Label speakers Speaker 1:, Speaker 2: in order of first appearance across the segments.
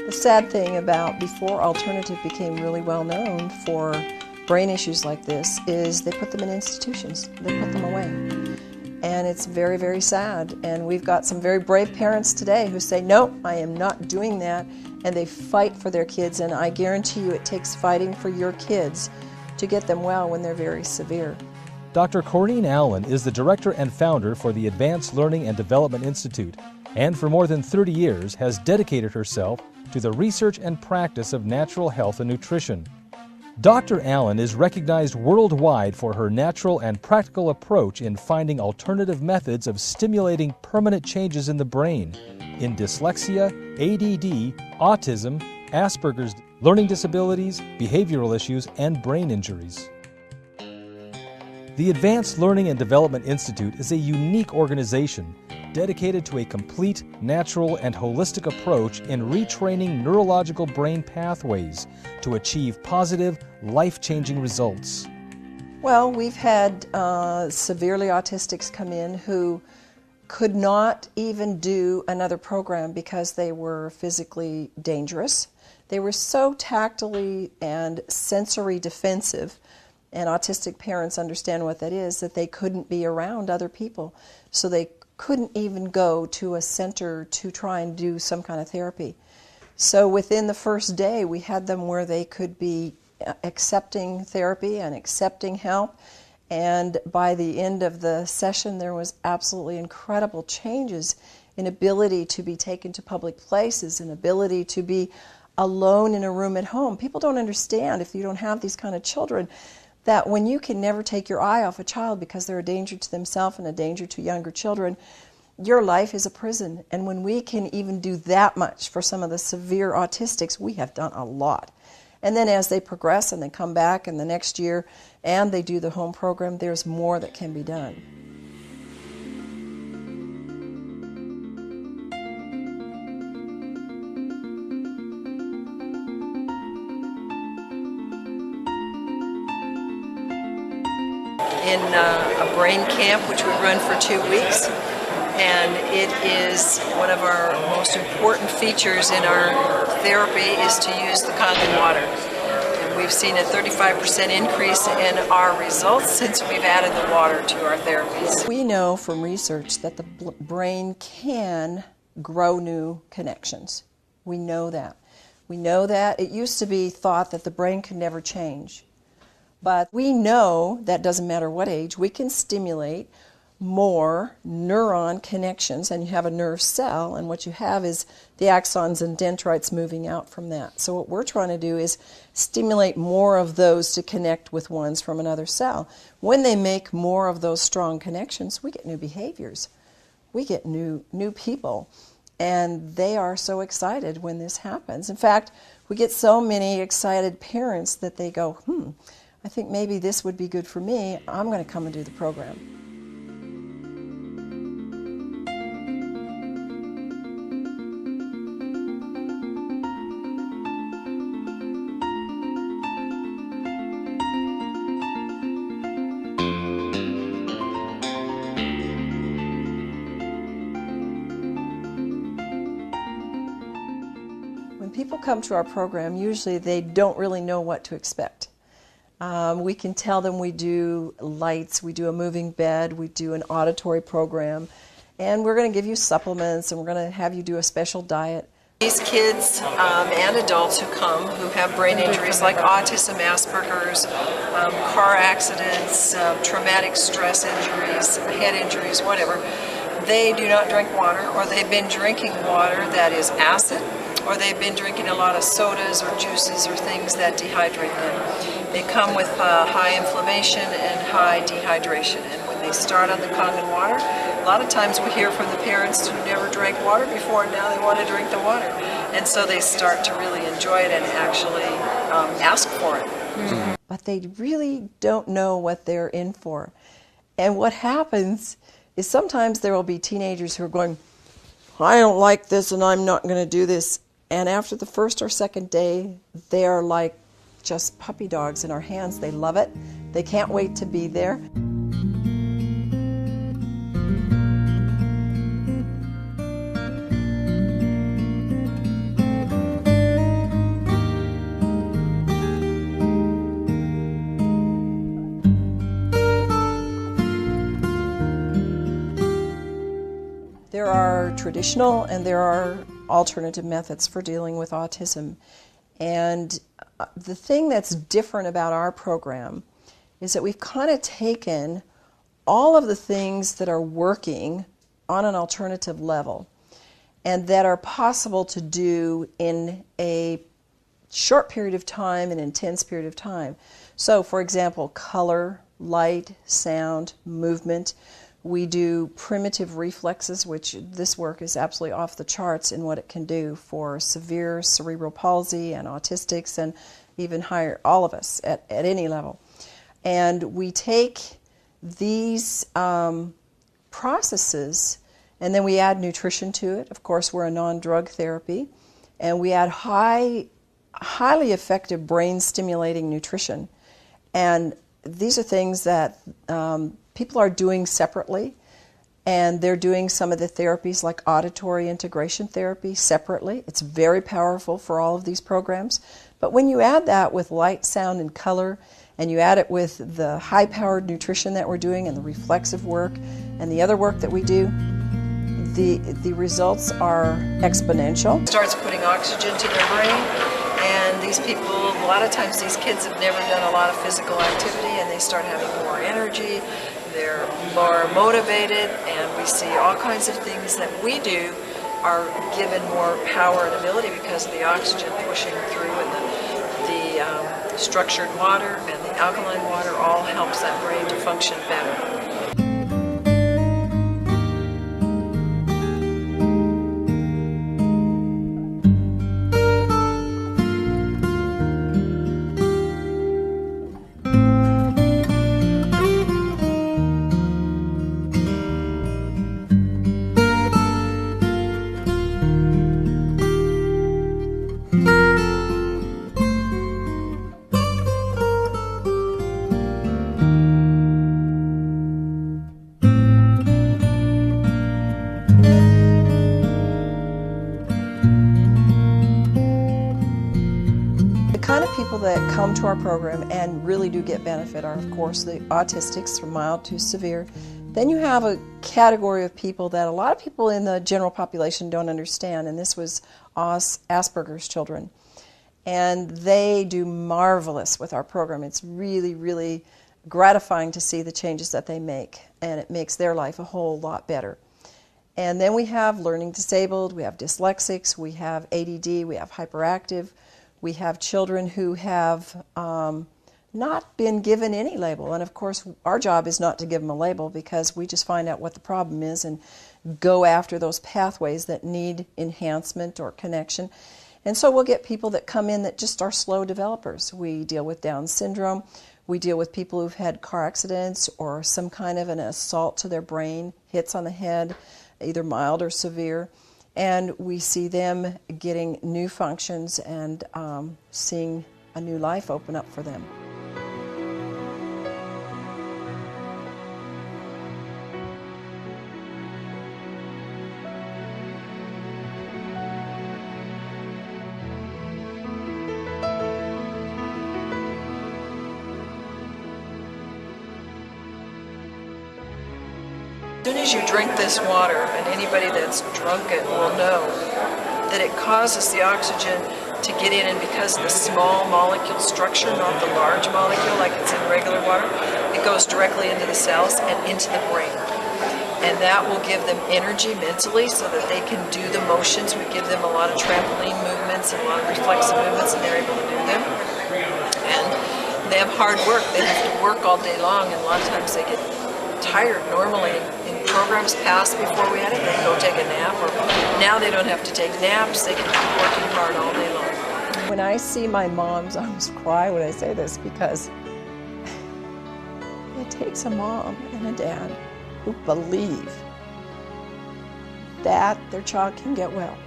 Speaker 1: The sad thing about before alternative became really well known for brain issues like this is they put them in institutions. They put them away. And it's very, very sad. And we've got some very brave parents today who say, no, I am not doing that. And they fight for their kids. And I guarantee you it takes fighting for your kids to get them well when they're very severe.
Speaker 2: Dr. Corinne Allen is the director and founder for the Advanced Learning and Development Institute, and for more than 30 years has dedicated herself to the research and practice of natural health and nutrition. Dr. Allen is recognized worldwide for her natural and practical approach in finding alternative methods of stimulating permanent changes in the brain in dyslexia, ADD, autism, Asperger's, learning disabilities, behavioral issues, and brain injuries. The Advanced Learning and Development Institute is a unique organization dedicated to a complete, natural, and holistic approach in retraining neurological brain pathways to achieve positive, life-changing results.
Speaker 1: Well, we've had severely autistics come in who could not even do another program because they were physically dangerous. They were so tactily and sensory defensive, and autistic parents understand what that is, that they couldn't be around other people. So they couldn't even go to a center to try and do some kind of therapy. So within the first day, we had them where they could be accepting therapy and accepting help. And by the end of the session, there was absolutely incredible changes in ability to be taken to public places and ability to be alone in a room at home. People don't understand, if you don't have these kind of children, that when you can never take your eye off a child because they're a danger to themselves and a danger to younger children, your life is a prison. And when we can even do that much for some of the severe autistics, we have done a lot. And then as they progress and they come back in the next year and they do the home program, there's more that can be done. In a brain camp which we run for 2 weeks, and it is one of our most important features in our therapy is to use the Kangen water. And we've seen a 35% increase in our results since we've added the water to our therapies. We know from research that the brain can grow new connections. We know that. We know that. It used to be thought that the brain could never change. But we know that doesn't matter what age, we can stimulate more neuron connections, and you have a nerve cell, and what you have is the axons and dendrites moving out from that. So what we're trying to do is stimulate more of those to connect with ones from another cell. When they make more of those strong connections, we get new behaviors. We get new people, and they are so excited when this happens. In fact, we get so many excited parents that they go, I think maybe this would be good for me. I'm going to come and do the program. When people come to our program, usually they don't really know what to expect. We can tell them we do lights, we do a moving bed, we do an auditory program, and we're going to give you supplements, and we're going to have you do a special diet. These kids and adults who come who have brain injuries like Autism Aspergers, car accidents, traumatic stress injuries, head injuries, whatever, they do not drink water, or they've been drinking water that is acid, or they've been drinking a lot of sodas or juices or things that dehydrate them. They come with high inflammation and high dehydration, and when they start on the Kangen water, a lot of times we hear from the parents who never drank water before, and now they want to drink the water. And so they start to really enjoy it and actually ask for it. Mm-hmm. But they really don't know what they're in for. And what happens is sometimes there will be teenagers who are going, I don't like this and I'm not going to do this. And after the first or second day, they are like just puppy dogs in our hands. They love it. They can't wait to be there. traditional and there are alternative methods for dealing with autism. And the thing that's different about our program is that we've kind of taken all of the things that are working on an alternative level and that are possible to do in a short period of time, an intense period of time. So, for example, color, light, sound, movement. We do primitive reflexes, which this work is absolutely off the charts in what it can do for severe cerebral palsy and autistics and even higher, all of us at any level. And we take these processes and then we add nutrition to it. Of course, we're a non-drug therapy. And we add highly effective brain-stimulating nutrition. And these are things that people are doing separately, and they're doing some of the therapies like auditory integration therapy separately. It's very powerful for all of these programs. But when you add that with light, sound, and color, and you add it with the high-powered nutrition that we're doing and the reflexive work and the other work that we do, the results are exponential. Starts putting oxygen to their brain, and these people, a lot of times these kids have never done a lot of physical activity and they start having more energy, they're more motivated, and we see all kinds of things that we do are given more power and ability because of the oxygen pushing through, and the structured water and the alkaline water all helps that brain to function better. People that come to our program and really do get benefit are, of course, the autistics from mild to severe. Then you have a category of people that a lot of people in the general population don't understand, and this was Asperger's children. And they do marvelous with our program. It's really, really gratifying to see the changes that they make, and it makes their life a whole lot better. And then we have learning disabled, we have dyslexics, we have ADD, we have hyperactive. We have children who have not been given any label. And of course, our job is not to give them a label because we just find out what the problem is and go after those pathways that need enhancement or connection. And so we'll get people that come in that just are slow developers. We deal with Down syndrome. We deal with people who've had car accidents or some kind of an assault to their brain, hits on the head, either mild or severe. And we see them getting new functions and seeing a new life open up for them. As soon as you drink this water, and anybody that's drunk it will know that it causes the oxygen to get in, and because of the small molecule structure, not the large molecule like it's in regular water, it goes directly into the cells and into the brain. And that will give them energy mentally so that they can do the motions. We give them a lot of trampoline movements and a lot of reflexive movements, and they're able to do them. And they have hard work. They have to work all day long, and a lot of times they get tired. Normally in programs past before we had it, they go take a nap, or now they don't have to take naps, they can keep working hard all day long. When I see my moms, I almost cry when I say this because it takes a mom and a dad who believe that their child can get well.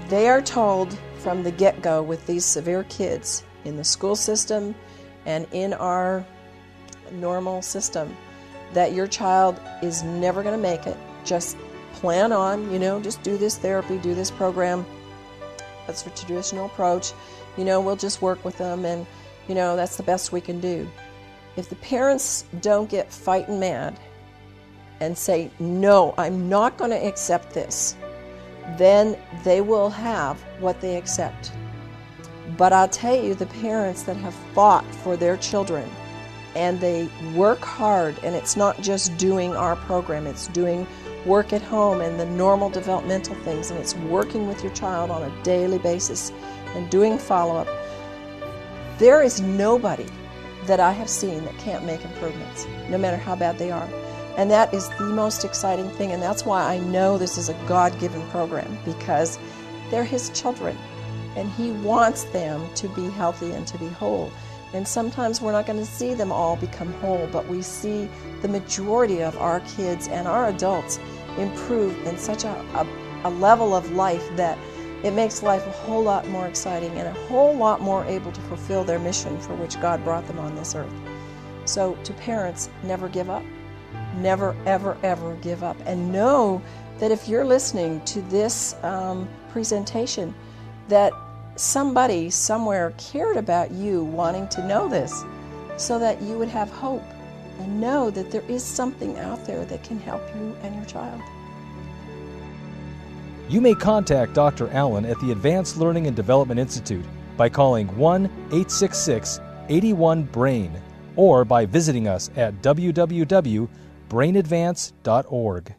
Speaker 1: They are told from the get-go with these severe kids in the school system and in our normal system that your child is never going to make it. Just plan on, just do this therapy, do this program. That's the traditional approach. We'll just work with them, and, that's the best we can do. If the parents don't get fighting mad and say, no, I'm not going to accept this, then they will have what they accept. But I'll tell you, the parents that have fought for their children and they work hard, and it's not just doing our program, it's doing work at home and the normal developmental things, and it's working with your child on a daily basis and doing follow-up. There is nobody that I have seen that can't make improvements, no matter how bad they are. And that is the most exciting thing, and that's why I know this is a God-given program, because they're His children, and He wants them to be healthy and to be whole. And sometimes we're not going to see them all become whole, but we see the majority of our kids and our adults improve in such a level of life that it makes life a whole lot more exciting and a whole lot more able to fulfill their mission for which God brought them on this earth. So to parents, never give up. Never, ever, ever give up. And know that if you're listening to this presentation, that somebody somewhere cared about you wanting to know this so that you would have hope and know that there is something out there that can help you and your child.
Speaker 2: You may contact Dr. Allen at the Advanced Learning and Development Institute by calling 1-866-81-BRAIN or by visiting us at www.brainadvance.org.